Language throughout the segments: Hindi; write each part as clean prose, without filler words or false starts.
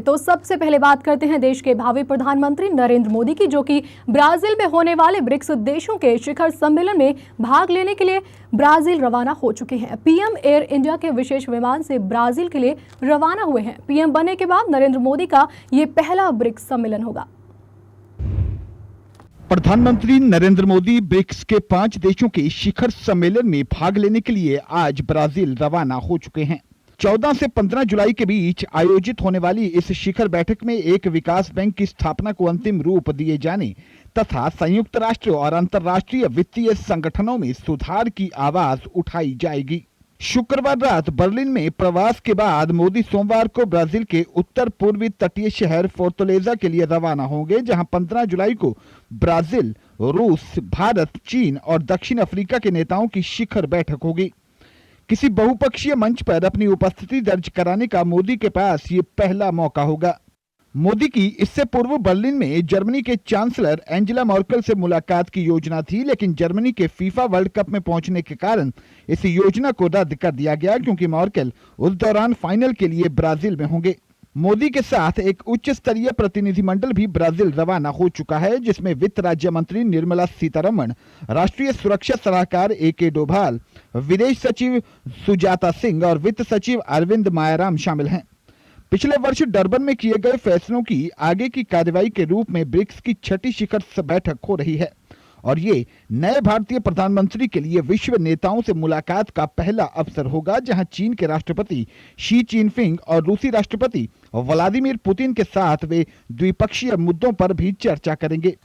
तो सबसे पहले बात करते हैं देश के भावी प्रधानमंत्री नरेंद्र मोदी की, जो कि ब्राजील में होने वाले ब्रिक्स देशों के शिखर सम्मेलन में भाग लेने के लिए ब्राजील रवाना हो चुके हैं। पीएम एयर इंडिया के विशेष विमान से ब्राजील के लिए रवाना हुए हैं। पीएम बनने के बाद नरेंद्र मोदी का ये पहला ब्रिक्स सम्मेलन होगा। प्रधानमंत्री नरेंद्र मोदी ब्रिक्स के 5 देशों के शिखर सम्मेलन में भाग लेने के लिए आज ब्राजील रवाना हो चुके हैं। 14 से 15 जुलाई के बीच आयोजित होने वाली इस शिखर बैठक में एक विकास बैंक की स्थापना को अंतिम रूप दिए जाने तथा संयुक्त राष्ट्र और अंतर्राष्ट्रीय वित्तीय संगठनों में सुधार की आवाज उठाई जाएगी। शुक्रवार रात बर्लिन में प्रवास के बाद मोदी सोमवार को ब्राजील के उत्तर पूर्वी तटीय शहर फोर्टलेजा के लिए रवाना होंगे, जहां 15 जुलाई को ब्राजील, रूस, भारत, चीन और दक्षिण अफ्रीका के नेताओं की शिखर बैठक होगी। किसी बहुपक्षीय मंच पर अपनी उपस्थिति दर्ज कराने का मोदी के पास ये पहला मौका होगा। मोदी की इससे पूर्व बर्लिन में जर्मनी के चांसलर एंजेला मर्केल से मुलाकात की योजना थी, लेकिन जर्मनी के फीफा वर्ल्ड कप में पहुंचने के कारण इस योजना को रद्द कर दिया गया, क्योंकि मर्केल उस दौरान फाइनल के लिए ब्राजील में होंगे। मोदी के साथ एक उच्च स्तरीय प्रतिनिधिमंडल भी ब्राजील रवाना हो चुका है, जिसमें वित्त राज्य मंत्री निर्मला सीतारमण, राष्ट्रीय सुरक्षा सलाहकार AK डोभाल, विदेश सचिव सुजाता सिंह और वित्त सचिव अरविंद मायाराम शामिल हैं। पिछले वर्ष डरबन में किए गए फैसलों की आगे की कार्रवाई के रूप में ब्रिक्स की 6ठी शिखर बैठक हो रही है और ये नए भारतीय प्रधानमंत्री के लिए विश्व नेताओं से मुलाकात का पहला अवसर होगा, जहां चीन के राष्ट्रपति शी चिनफिंग और रूसी राष्ट्रपति व्लादिमीर पुतिन के साथ वे द्विपक्षीय मुद्दों पर भी चर्चा करेंगे।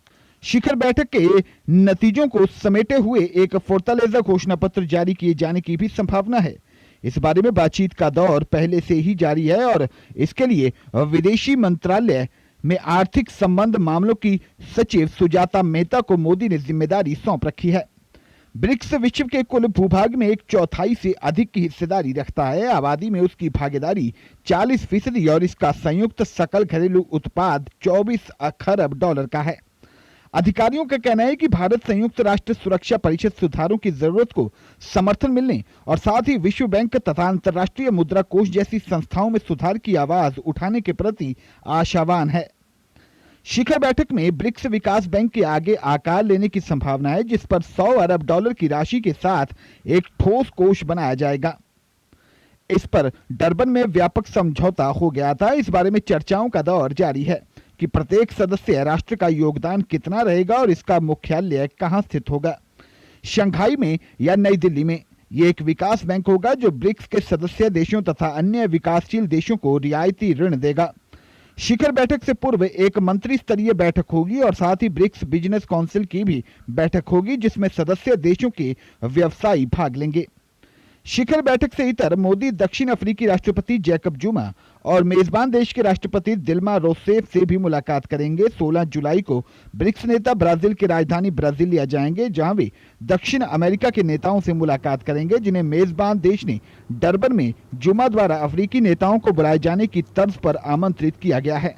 शिखर बैठक के नतीजों को समेटे हुए एक फोर्टालेजा घोषणा पत्र जारी किए जाने की भी संभावना है। इस बारे में बातचीत का दौर पहले से ही जारी है और इसके लिए विदेशी मंत्रालय में आर्थिक संबंध मामलों की सचिव सुजाता मेहता को मोदी ने जिम्मेदारी सौंप रखी है। ब्रिक्स विश्व के कुल भूभाग में 1/4 से अधिक की हिस्सेदारी रखता है। आबादी में उसकी भागीदारी 40% और इसका संयुक्त सकल घरेलू उत्पाद $24 खरब का है। अधिकारियों का कहना है कि भारत संयुक्त राष्ट्र सुरक्षा परिषद सुधारों की जरूरत को समर्थन मिलने और साथ ही विश्व बैंक तथा अंतर्राष्ट्रीय मुद्रा कोष जैसी संस्थाओं में सुधार की आवाज उठाने के प्रति आशावान है। शिखर बैठक में ब्रिक्स विकास बैंक के आगे आकार लेने की संभावना है, जिस पर $100 अरब की राशि के साथ एक ठोस कोष बनाया जाएगा। इस पर डरबन में व्यापक समझौता हो गया था। इस बारे में चर्चाओं का दौर जारी है कि प्रत्येक सदस्य राष्ट्र का योगदान कितना रहेगा और इसका मुख्यालय कहां स्थित होगा, शंघाई में या नई दिल्ली में। ये एक विकास बैंक होगा जो ब्रिक्स के सदस्य देशों तथा अन्य विकासशील देशों को रियायती ऋण देगा। शिखर बैठक से पूर्व एक मंत्री स्तरीय बैठक होगी और साथ ही ब्रिक्स बिजनेस काउंसिल की भी बैठक होगी, जिसमें सदस्य देशों के व्यवसायी भाग लेंगे। शिखर बैठक से इतर मोदी दक्षिण अफ्रीकी राष्ट्रपति जैकब जुमा और मेजबान देश के राष्ट्रपति दिल्मा रोसेफ से भी मुलाकात करेंगे। 16 जुलाई को ब्रिक्स नेता ब्राजील की राजधानी ब्राजीलिया जाएंगे, जहां वे दक्षिण अमेरिका के नेताओं से मुलाकात करेंगे, जिन्हें मेजबान देश ने डरबन में जुमा द्वारा अफ्रीकी नेताओं को बुलाए जाने की तर्ज पर आमंत्रित किया गया है।